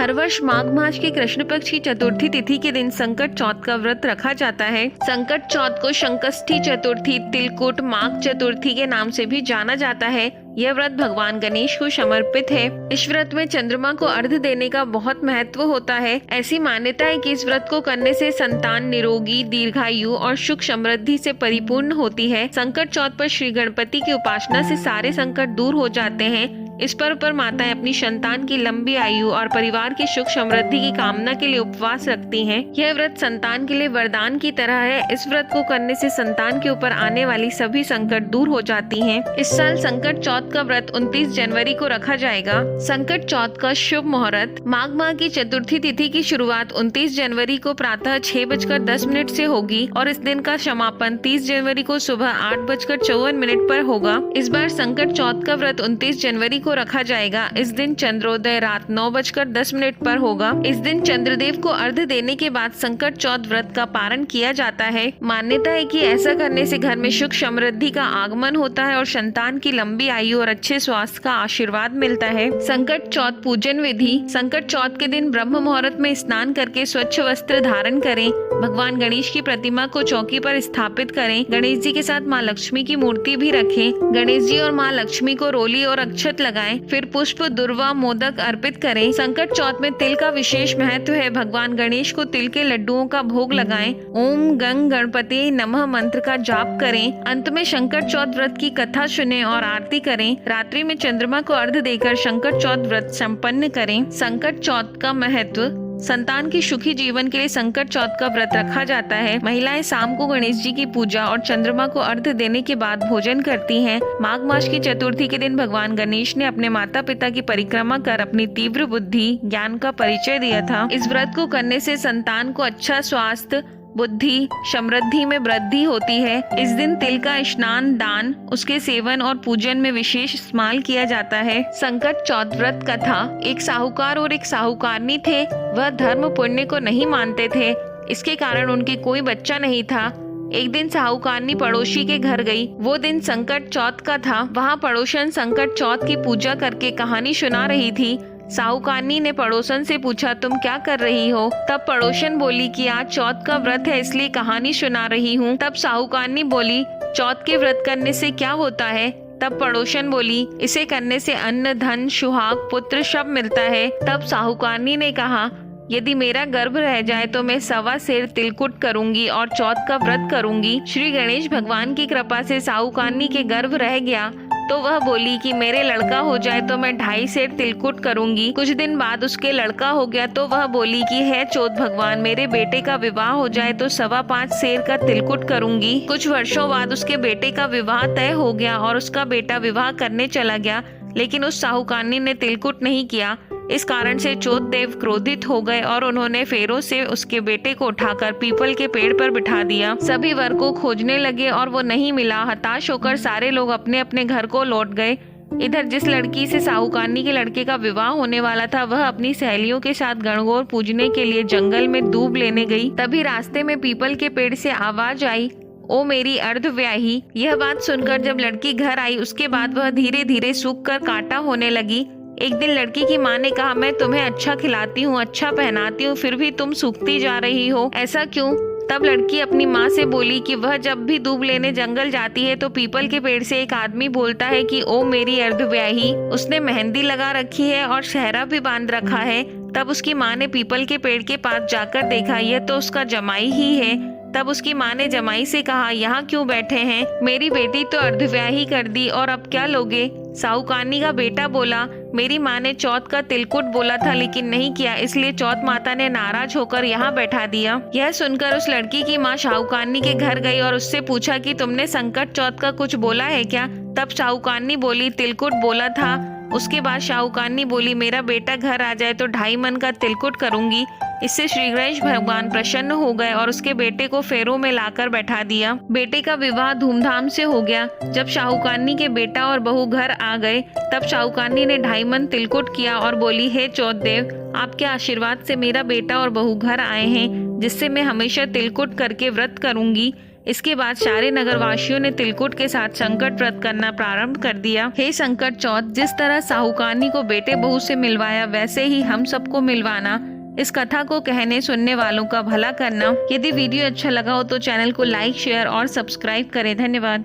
हर वर्ष माघ मास की कृष्ण पक्ष की चतुर्थी तिथि के दिन संकट चौथ का व्रत रखा जाता है। संकट चौथ को संकष्टी चतुर्थी, तिलकुट, माघ चतुर्थी के नाम से भी जाना जाता है। यह व्रत भगवान गणेश को समर्पित है। इस व्रत में चंद्रमा को अर्घ्य देने का बहुत महत्व होता है। ऐसी मान्यता है कि इस व्रत को करने से संतान निरोगी, दीर्घायु और सुख समृद्धि से परिपूर्ण होती है। संकट चौथ पर श्री गणपति की उपासना से सारे संकट दूर हो जाते हैं। इस पर्व पर माताएं अपनी संतान की लंबी आयु और परिवार की सुख समृद्धि की कामना के लिए उपवास रखती हैं। यह व्रत संतान के लिए वरदान की तरह है। इस व्रत को करने से संतान के ऊपर आने वाली सभी संकट दूर हो जाती हैं। इस साल संकट चौथ का व्रत 29 जनवरी को रखा जाएगा। संकट चौथ का शुभ मुहूर्त। माघ माह की चतुर्थी तिथि की शुरुआत 29 जनवरी को प्रातः 6:10 से होगी और इस दिन का समापन 30 जनवरी को सुबह 8:54 पर होगा। इस बार संकट चौथ का व्रत 29 जनवरी को रखा जाएगा। इस दिन चंद्रोदय रात 9:10 पर होगा। इस दिन चंद्रदेव को अर्घ्य देने के बाद संकट चौथ व्रत का पारण किया जाता है। मान्यता है कि ऐसा करने से घर में सुख समृद्धि का आगमन होता है और संतान की लंबी आयु और अच्छे स्वास्थ्य का आशीर्वाद मिलता है। संकट चौथ पूजन विधि। संकट चौथ के दिन ब्रह्म मुहूर्त में स्नान करके स्वच्छ वस्त्र धारण करें। भगवान गणेश की प्रतिमा को चौकी पर स्थापित करें। गणेश जी के साथ माँ लक्ष्मी की मूर्ति भी रखें। गणेश जी और माँ लक्ष्मी को रोली और अक्षत लगाएं। फिर पुष्प, दुर्वा, मोदक अर्पित करें। संकट चौथ में तिल का विशेष महत्व है। भगवान गणेश को तिल के लड्डुओं का भोग लगाएं। ओम गंग गणपति नमः मंत्र का जाप करें। अंत में संकट चौथ व्रत की कथा सुने और आरती करें। रात्रि में चंद्रमा को अर्घ्य देकर संकट चौथ व्रत संपन्न करें। संकट चौथ का महत्व। संतान की सुखी जीवन के लिए संकट चौथ का व्रत रखा जाता है। महिलाएं शाम को गणेश जी की पूजा और चंद्रमा को अर्घ्य देने के बाद भोजन करती हैं। माघ मास की चतुर्थी के दिन भगवान गणेश ने अपने माता पिता की परिक्रमा कर अपनी तीव्र बुद्धि, ज्ञान का परिचय दिया था। इस व्रत को करने से संतान को अच्छा स्वास्थ्य, बुद्धि, समृद्धि में वृद्धि होती है। इस दिन तिल का स्नान, दान, उसके सेवन और पूजन में विशेष इस्तेमाल किया जाता है। संकट चौथ व्रत कथा। एक साहूकार और एक साहूकारनी थे। वह धर्म पुण्य को नहीं मानते थे। इसके कारण उनके कोई बच्चा नहीं था। एक दिन साहूकारनी पड़ोसी के घर गई। वो दिन संकट चौथ का था। वहाँ पड़ोसन संकट चौथ की पूजा करके कहानी सुना रही थी। साहूकारनी ने पड़ोसन से पूछा, तुम क्या कर रही हो? तब पड़ोसन बोली कि आज चौथ का व्रत है इसलिए कहानी सुना रही हूँ। तब साहूकारनी बोली, चौथ के व्रत करने से क्या होता है? तब पड़ोसन बोली, इसे करने से अन्न, धन, सुहाग, पुत्र सब मिलता है। तब साहूकारनी ने कहा, यदि मेरा गर्भ रह जाए तो मैं 1.25 सेर तिलकुट करूंगी और चौथ का व्रत करूंगी। श्री गणेश भगवान की कृपा से साहूकारनी के गर्भ रह गया तो वह बोली कि मेरे लड़का हो जाए तो मैं 2.5 सेर तिलकुट करूंगी। कुछ दिन बाद उसके लड़का हो गया तो वह बोली कि हे चौथ भगवान, मेरे बेटे का विवाह हो जाए तो 5.25 सेर का तिलकुट करूंगी। कुछ वर्षों बाद उसके बेटे का विवाह तय हो गया और उसका बेटा विवाह करने चला गया, लेकिन उस साहूकारनी ने तिलकुट नहीं किया। इस कारण से चौथ देव क्रोधित हो गए और उन्होंने फेरों से उसके बेटे को उठाकर पीपल के पेड़ पर बिठा दिया। सभी वर को खोजने लगे और वो नहीं मिला। हताश होकर सारे लोग अपने अपने घर को लौट गए। इधर जिस लड़की से साहूकारनी के लड़के का विवाह होने वाला था वह अपनी सहेलियों के साथ गणगौर पूजने के लिए जंगल में दूब लेने गई। तभी रास्ते में पीपल के पेड़ से आवाज आई, ओ मेरी अर्धव्याही। यह बात सुनकर जब लड़की घर आई उसके बाद वह धीरे धीरे सूख कर कांटा होने लगी। एक दिन लड़की की माँ ने कहा, मैं तुम्हें अच्छा खिलाती हूँ, अच्छा पहनाती हूँ, फिर भी तुम सूखती जा रही हो, ऐसा क्यों? तब लड़की अपनी माँ से बोली कि वह जब भी दूब लेने जंगल जाती है तो पीपल के पेड़ से एक आदमी बोलता है कि ओ मेरी अर्धव्याही। उसने मेहंदी लगा रखी है और सेहरा भी बांध रखा है। तब उसकी माँ ने पीपल के पेड़ के पास जाकर देखा, यह तो उसका जमाई ही है। तब उसकी माँ ने जमाई से कहा, यहाँ क्यों बैठे हैं? मेरी बेटी तो अर्धव्याही कर दी और अब क्या लोगे? साहूकारनी का बेटा बोला, मेरी माँ ने चौथ का तिलकुट बोला था लेकिन नहीं किया, इसलिए चौथ माता ने नाराज होकर यहाँ बैठा दिया। यह सुनकर उस लड़की की माँ साहूकारनी के घर गई और उससे पूछा कि तुमने संकट चौथ का कुछ बोला है क्या? तब साहूकारनी बोली, तिलकुट बोला था। उसके बाद साहूकारनी बोली, मेरा बेटा घर आ जाए तो 2.5 मन का तिलकुट करूंगी। इससे श्री गणेश भगवान प्रसन्न हो गए और उसके बेटे को फेरों में लाकर बैठा दिया। बेटे का विवाह धूमधाम से हो गया। जब साहूकारनी के बेटा और बहू घर आ गए तब साहूकारनी ने 2.5 मन तिलकुट किया और बोली, हे चौथ देव, आपके आशीर्वाद से मेरा बेटा और बहू घर आए हैं, जिससे मैं हमेशा तिलकुट करके व्रत करूंगी। इसके बाद सारे नगरवासियों ने तिलकुट के साथ संकट व्रत करना प्रारंभ कर दिया। हे संकट चौथ, जिस तरह साहूकारनी को बेटे बहू से मिलवाया वैसे ही हम सबको मिलवाना। इस कथा को कहने सुनने वालों का भला करना। यदि वीडियो अच्छा लगा हो तो चैनल को लाइक, शेयर और सब्सक्राइब करें। धन्यवाद।